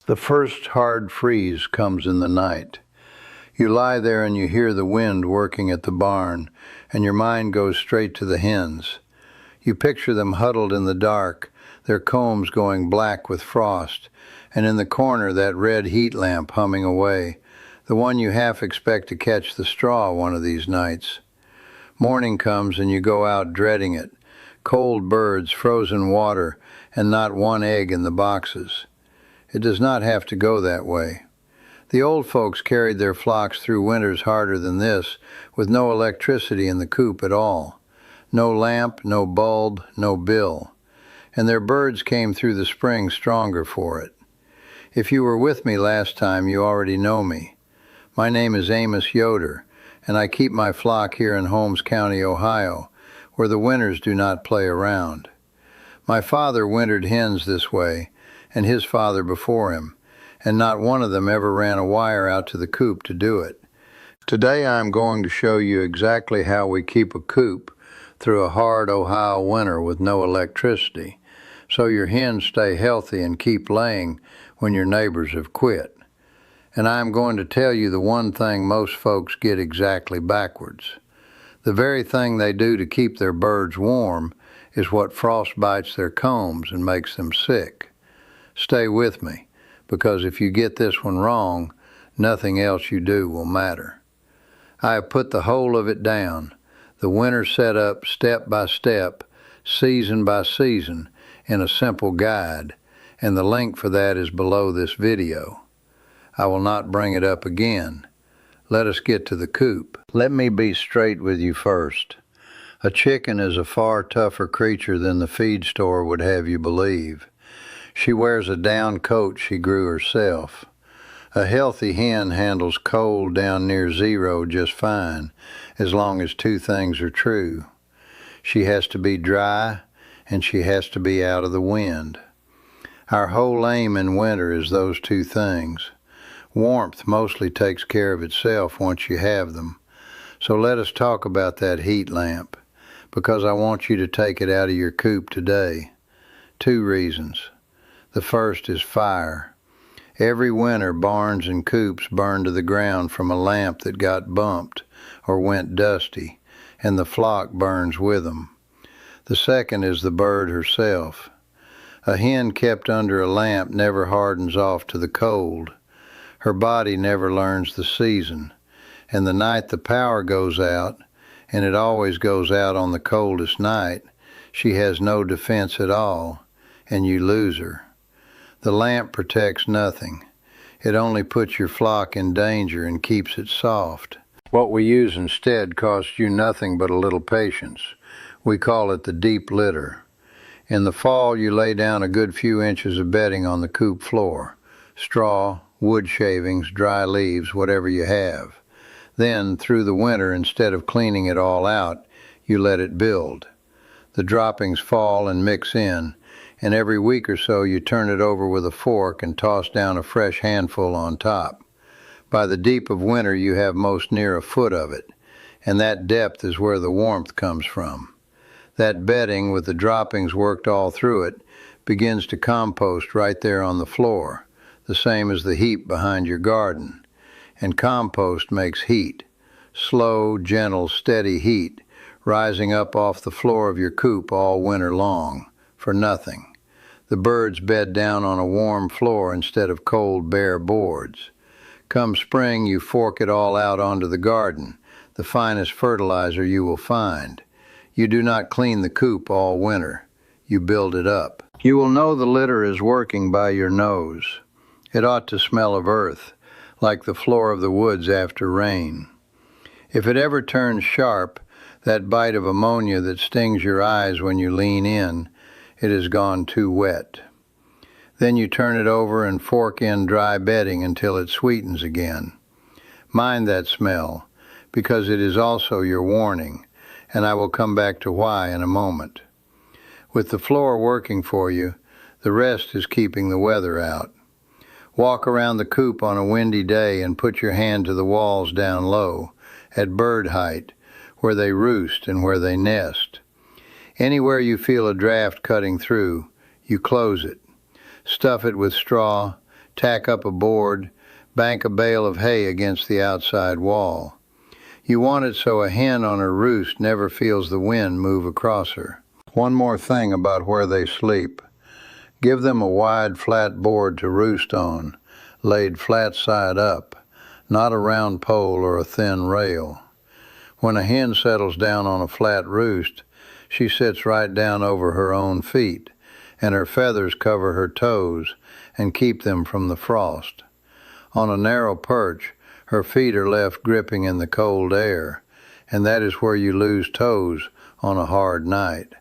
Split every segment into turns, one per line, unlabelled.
The first hard freeze comes in the night. You lie there and you hear the wind working at the barn, and your mind goes straight to the hens. You picture them huddled in the dark, their combs going black with frost, and in the corner that red heat lamp humming away, the one you half expect to catch the straw one of these nights. Morning comes and you go out dreading it. Cold birds, frozen water, and not one egg in the boxes. It does not have to go that way. The old folks carried their flocks through winters harder than this, with no electricity in the coop at all. No lamp, no bulb, no bill. And their birds came through the spring stronger for it. If you were with me last time, you already know me. My name is Amish Yoder, and I keep my flock here in Holmes County, Ohio, where the winters do not play around. My father wintered hens this way, and his father before him, and not one of them ever ran a wire out to the coop to do it. Today I'm going to show you exactly how we keep a coop through a hard Ohio winter with no electricity, so your hens stay healthy and keep laying when your neighbors have quit. And I'm going to tell you the one thing most folks get exactly backwards. The very thing they do to keep their birds warm is what frostbites their combs and makes them sick. Stay with me, because if you get this one wrong, nothing else you do will matter. I have put the whole of it down, the winter setup step by step, season by season, in a simple guide, and the link for that is below this video. I will not bring it up again. Let us get to the coop. Let me be straight with you first. A chicken is a far tougher creature than the feed store would have you believe. She wears a down coat she grew herself. A healthy hen handles cold down near zero just fine, as long as two things are true. She has to be dry, and she has to be out of the wind. Our whole aim in winter is those two things. Warmth mostly takes care of itself once you have them. So let us talk about that heat lamp, because I want you to take it out of your coop today. Two reasons. The first is fire. Every winter, barns and coops burn to the ground from a lamp that got bumped or went dusty, and the flock burns with them. The second is the bird herself. A hen kept under a lamp never hardens off to the cold. Her body never learns the season, and the night the power goes out, and it always goes out on the coldest night, she has no defense at all, and you lose her. The lamp protects nothing. It only puts your flock in danger and keeps it soft. What we use instead costs you nothing but a little patience. We call it the deep litter. In the fall, you lay down a good few inches of bedding on the coop floor, straw, wood shavings, dry leaves, whatever you have. Then, through the winter, instead of cleaning it all out, you let it build. The droppings fall and mix in, and every week or so you turn it over with a fork and toss down a fresh handful on top. By the deep of winter you have most near a foot of it, and that depth is where the warmth comes from. That bedding, with the droppings worked all through it, begins to compost right there on the floor, the same as the heap behind your garden. And compost makes heat, slow, gentle, steady heat, rising up off the floor of your coop all winter long, for nothing. The birds bed down on a warm floor instead of cold, bare boards. Come spring, you fork it all out onto the garden, the finest fertilizer you will find. You do not clean the coop all winter. You build it up. You will know the litter is working by your nose. It ought to smell of earth, like the floor of the woods after rain. If it ever turns sharp, that bite of ammonia that stings your eyes when you lean in, it has gone too wet. Then you turn it over and fork in dry bedding until it sweetens again. Mind that smell, because it is also your warning, and I will come back to why in a moment. With the floor working for you, the rest is keeping the weather out. Walk around the coop on a windy day and put your hand to the walls down low, at bird height, where they roost and where they nest. Anywhere you feel a draft cutting through, you close it. Stuff it with straw, tack up a board, bank a bale of hay against the outside wall. You want it so a hen on her roost never feels the wind move across her. One more thing about where they sleep. Give them a wide, flat board to roost on, laid flat side up, not a round pole or a thin rail. When a hen settles down on a flat roost, she sits right down over her own feet, and her feathers cover her toes and keep them from the frost. On a narrow perch, her feet are left gripping in the cold air, and that is where you lose toes on a hard night.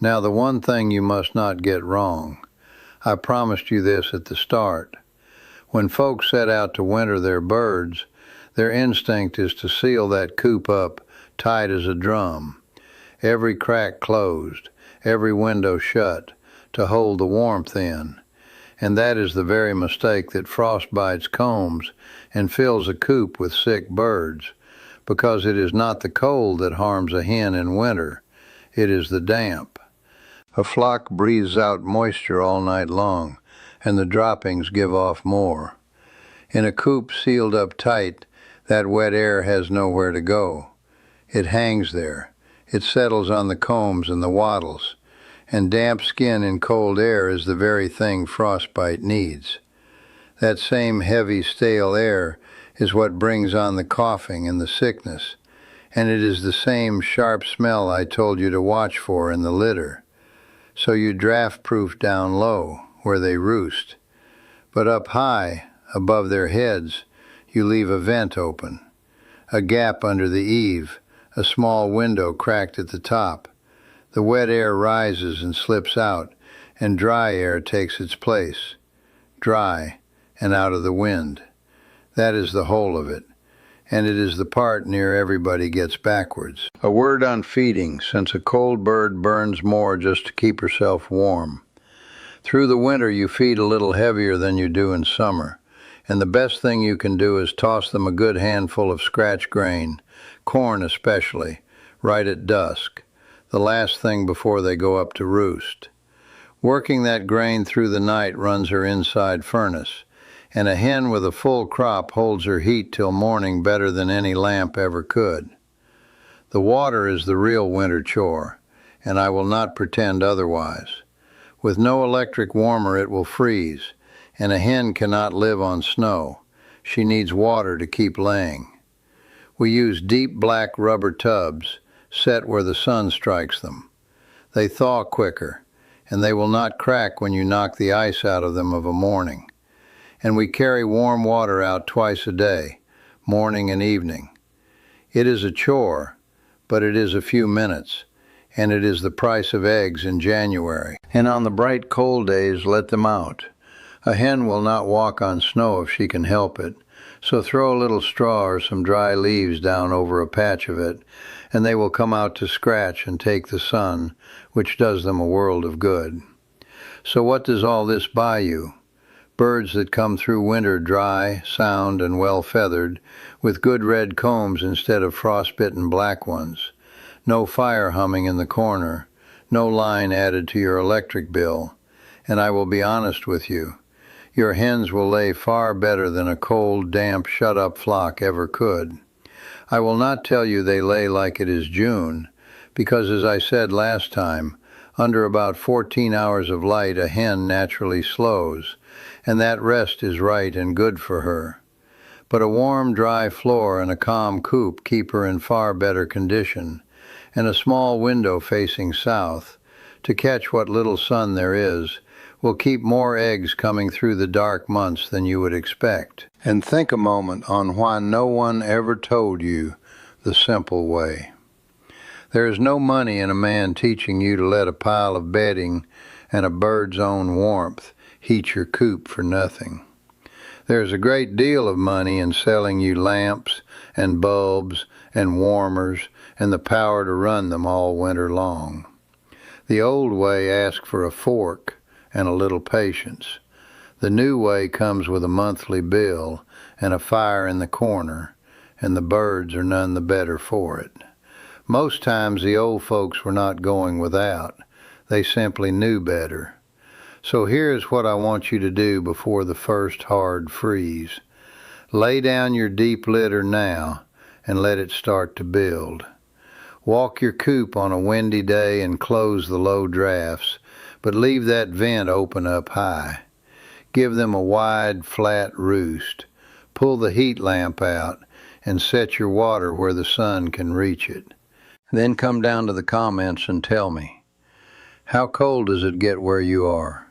Now, the one thing you must not get wrong. I promised you this at the start. When folks set out to winter their birds, their instinct is to seal that coop up tight as a drum, every crack closed, every window shut, to hold the warmth in. And that is the very mistake that frostbites combs and fills a coop with sick birds, because it is not the cold that harms a hen in winter, it is the damp. A flock breathes out moisture all night long, and the droppings give off more. In a coop sealed up tight, that wet air has nowhere to go. It hangs there. It settles on the combs and the wattles, and damp skin in cold air is the very thing frostbite needs. That same heavy, stale air is what brings on the coughing and the sickness, and it is the same sharp smell I told you to watch for in the litter. So you draft-proof down low, where they roost. But up high, above their heads, you leave a vent open, a gap under the eave, a small window cracked at the top. The wet air rises and slips out, and dry air takes its place. Dry, and out of the wind. That is the whole of it, and it is the part near everybody gets backwards. A word on feeding, since a cold bird burns more just to keep herself warm. Through the winter you feed a little heavier than you do in summer, and the best thing you can do is toss them a good handful of scratch grain, corn especially, right at dusk, the last thing before they go up to roost. Working that grain through the night runs her inside furnace, and a hen with a full crop holds her heat till morning better than any lamp ever could. The water is the real winter chore, and I will not pretend otherwise. With no electric warmer it will freeze, and a hen cannot live on snow. She needs water to keep laying. We use deep black rubber tubs, set where the sun strikes them. They thaw quicker, and they will not crack when you knock the ice out of them of a morning. And we carry warm water out twice a day, morning and evening. It is a chore, but it is a few minutes, and it is the price of eggs in January. And on the bright cold days, let them out. A hen will not walk on snow if she can help it, so throw a little straw or some dry leaves down over a patch of it, and they will come out to scratch and take the sun, which does them a world of good. So what does all this buy you? Birds that come through winter dry, sound, and well-feathered, with good red combs instead of frostbitten black ones. No fire humming in the corner, no line added to your electric bill. And I will be honest with you. Your hens will lay far better than a cold, damp, shut-up flock ever could. I will not tell you they lay like it is June, because as I said last time, under about 14 hours of light a hen naturally slows, and that rest is right and good for her. But a warm, dry floor and a calm coop keep her in far better condition, and a small window facing south, to catch what little sun there is, will keep more eggs coming through the dark months than you would expect. And think a moment on why no one ever told you the simple way. There is no money in a man teaching you to let a pile of bedding and a bird's own warmth heat your coop for nothing. There is a great deal of money in selling you lamps and bulbs and warmers and the power to run them all winter long. The old way asked for a fork and a little patience. The new way comes with a monthly bill and a fire in the corner, and the birds are none the better for it. Most times the old folks were not going without. They simply knew better. So here's what I want you to do before the first hard freeze. Lay down your deep litter now and let it start to build. Walk your coop on a windy day and close the low drafts, but leave that vent open up high. Give them a wide, flat roost. Pull the heat lamp out and set your water where the sun can reach it. Then come down to the comments and tell me, how cold does it get where you are?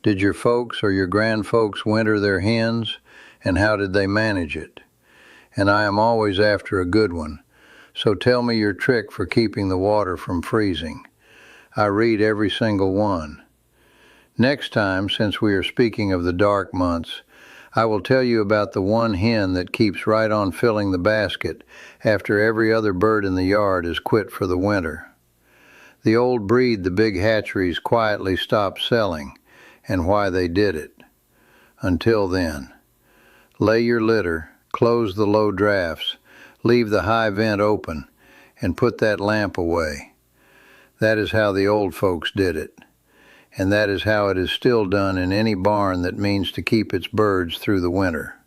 Did your folks or your grandfolks winter their hens, and how did they manage it? And I am always after a good one, so tell me your trick for keeping the water from freezing. I read every single one. Next time, since we are speaking of the dark months, I will tell you about the one hen that keeps right on filling the basket after every other bird in the yard has quit for the winter. The old breed the big hatcheries quietly stopped selling, and why they did it. Until then, lay your litter, close the low drafts, leave the high vent open, and put that lamp away. That is how the old folks did it, and that is how it is still done in any barn that means to keep its birds through the winter.